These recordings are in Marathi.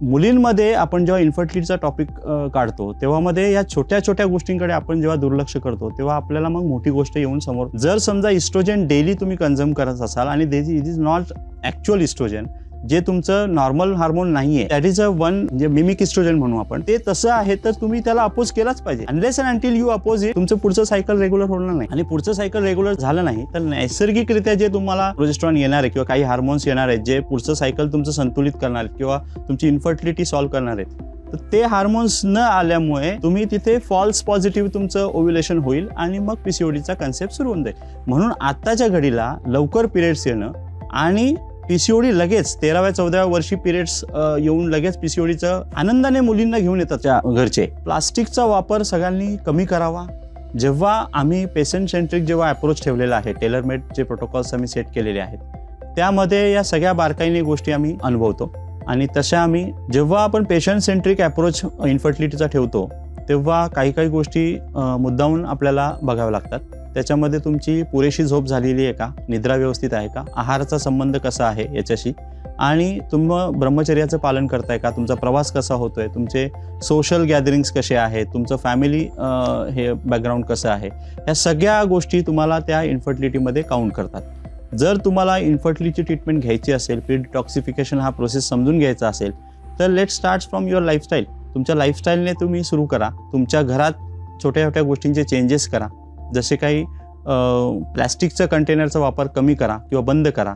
मुलींमध्ये आपण जेव्हा इन्फर्टिलिटीचा टॉपिक काढतो तेव्हा मध्ये या छोट्या छोट्या गोष्टींकडे आपण जेव्हा दुर्लक्ष करतो तेव्हा आपल्याला मग मोठी गोष्ट येऊन समोर. जर समजा इस्ट्रोजन डेली तुम्ही कन्झ्युम करत असाल आणि it is not actual estrogen, जे तुमचं नॉर्मल हार्मोन नाहीये, दॅट इज म्हणजे मिमिक इस्ट्रोजन म्हणू आपण, ते तसं आहे तर तुम्ही त्याला अपोज केलाच पाहिजे. Unless and until you oppose it, तुमचं पुढचं सायकल रेग्युलर होणार नाही. आणि पुढचं सायकल रेग्युलर झालं नाही तर नैसर्गिकरित्या जे तुम्हाला प्रोजेस्टेरॉन येणार आहे किंवा काही हार्मोन्स येणार आहेत जे पुढचं सायकल तुमचं संतुलित करणार आहेत किंवा तुमची इन्फर्टिलिटी सॉल्व्ह करणार आहेत, तर ते हार्मोन्स न आल्यामुळे तुम्ही तिथे फॉल्स पॉझिटिव्ह तुमचं ओव्ह्युलेशन होईल आणि मग पीसीओडीचा कन्सेप्ट सुरू होऊन जाईल. म्हणून आत्ताच्या घडीला लवकर पिरियड्स येणं आणि पीसीओडी लगेच 13व्या-14व्या वर्षी पिरियड्स येऊन लगेच पीसीओडीचं आनंदाने मुलींना घेऊन येतात त्या घरचे. प्लास्टिकचा वापर सगळ्यांनी कमी करावा. जेव्हा आम्ही पेशंट सेंट्रिक जेव्हा अप्रोच ठेवलेला आहे, टेलर मेड जे प्रोटोकॉल्स आम्ही सेट केलेले आहेत, त्यामध्ये या सगळ्या बारकाईने गोष्टी आम्ही अनुभवतो. आणि तशा आम्ही जेव्हा आपण पेशंट सेंट्रिक अप्रोच इन्फर्टिलिटीचा ठेवतो तेव्हा काही काही गोष्टी मुद्दामून आपल्याला बघाव्या लागतात. त्याच्यामध्ये तुमची पुरेशी झोप झालेली आहे का, निद्रा व्यवस्थित आहे का, आहाराचा संबंध कसा आहे याच्याशी, आणि तुम्ही ब्रह्मचर्याचं पालन करताय का, तुमचा प्रवास कसा होतोय, तुमचे सोशल गॅदरिंग्स कसे आहेत, तुमचं फॅमिली हे बॅकग्राऊंड कसं आहे, ह्या सगळ्या गोष्टी तुम्हाला त्या इन्फर्टिलिटीमध्ये काउंट करतात. जर तुम्हाला इन्फर्टिलिटी ट्रीटमेंट घ्यायची असेल, प्री डिटॉक्सिफिकेशन हा प्रोसेस समजून घ्यायचा असेल तर let start from your lifestyle. तुमच्या लाईफस्टाईलने तुम्ही सुरू करा. तुमच्या घरात छोट्या छोट्या गोष्टींचे चेंजेस करा. जसे काही प्लॅस्टिकचं कंटेनरचा वापर कमी करा किंवा बंद करा.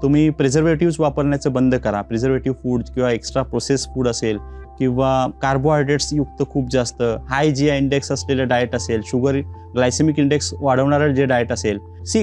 तुम्ही प्रिझर्वेटिव्स वापरण्याचं बंद करा. प्रिझर्वेटिव्ह फूड किंवा एक्स्ट्रा प्रोसेस फूड असेल किंवा कार्बोहायड्रेट्स युक्त खूप जास्त हाय GI इंडेक्स असलेलं डाएट असेल, शुगर ग्लायसेमिक इंडेक्स वाढवणारं जे डाएट असेल.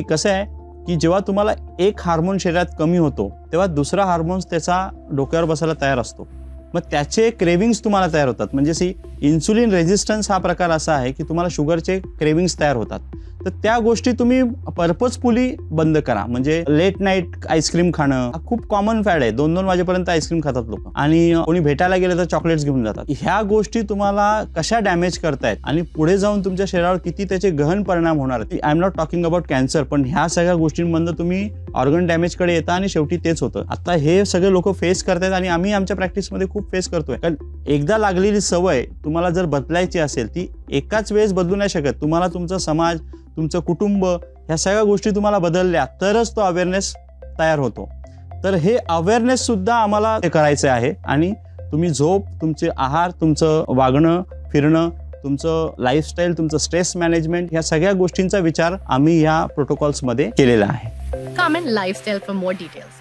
कसं आहे की जेव्हा तुम्हाला एक हार्मोन शरीरात कमी होतो तेव्हा दुसरा हार्मोन्स त्याचा डोक्यावर बसायला तयार असतो. मग त्याचे क्रेविंग्स तुम्हाला तयार होतात. म्हणजे इन्सुलिन रेझिस्टन्स हा प्रकार असा आहे की तुम्हाला शुगरचे क्रेविंग्स तयार होतात. तर त्या गोष्टी तुम्ही पर्पजफुली बंद करा. म्हणजे लेट नाईट आईस्क्रीम खाणं हा खूप कॉमन फॅड आहे. 2-2 वाजेपर्यंत आईस्क्रीम खातात लोक आणि कोणी भेटायला गेले तर चॉकलेट्स घेऊन जातात. ह्या गोष्टी तुम्हाला कशा डॅमेज करतायत आणि पुढे जाऊन तुमच्या शरीरावर किती त्याचे गहन परिणाम होणार आहेत. I am not talking about cancer, पण ह्या सगळ्या गोष्टींमधून तुम्ही ऑर्गन डॅमेजकडे येता आणि शेवटी तेच होतं. आता हे सगळे लोक फेस करतायत आणि आम्ही आमच्या प्रॅक्टिसमध्ये खूप फेस करतोय. कारण एकदा लागलेली सवय तुम्हाला जर बदलायची असेल ती एकाच वेळेस बदलू नाही शकत. तुम्हाला तुमचा समाज, तुमचं कुटुंब, ह्या सगळ्या गोष्टी तुम्हाला बदलल्या तरच तो अवेअरनेस तयार होतो. तर हे अवेअरनेस सुद्धा आम्हाला करायचं आहे. आणि तुम्ही झोप, तुमचे आहार, तुमचं वागणं फिरणं, तुमचं लाईफस्टाईल, तुमचं स्ट्रेस मॅनेजमेंट, ह्या सगळ्या गोष्टींचा विचार आम्ही ह्या प्रोटोकॉल्समध्ये केलेला आहे. Come in Lifestyle for more details.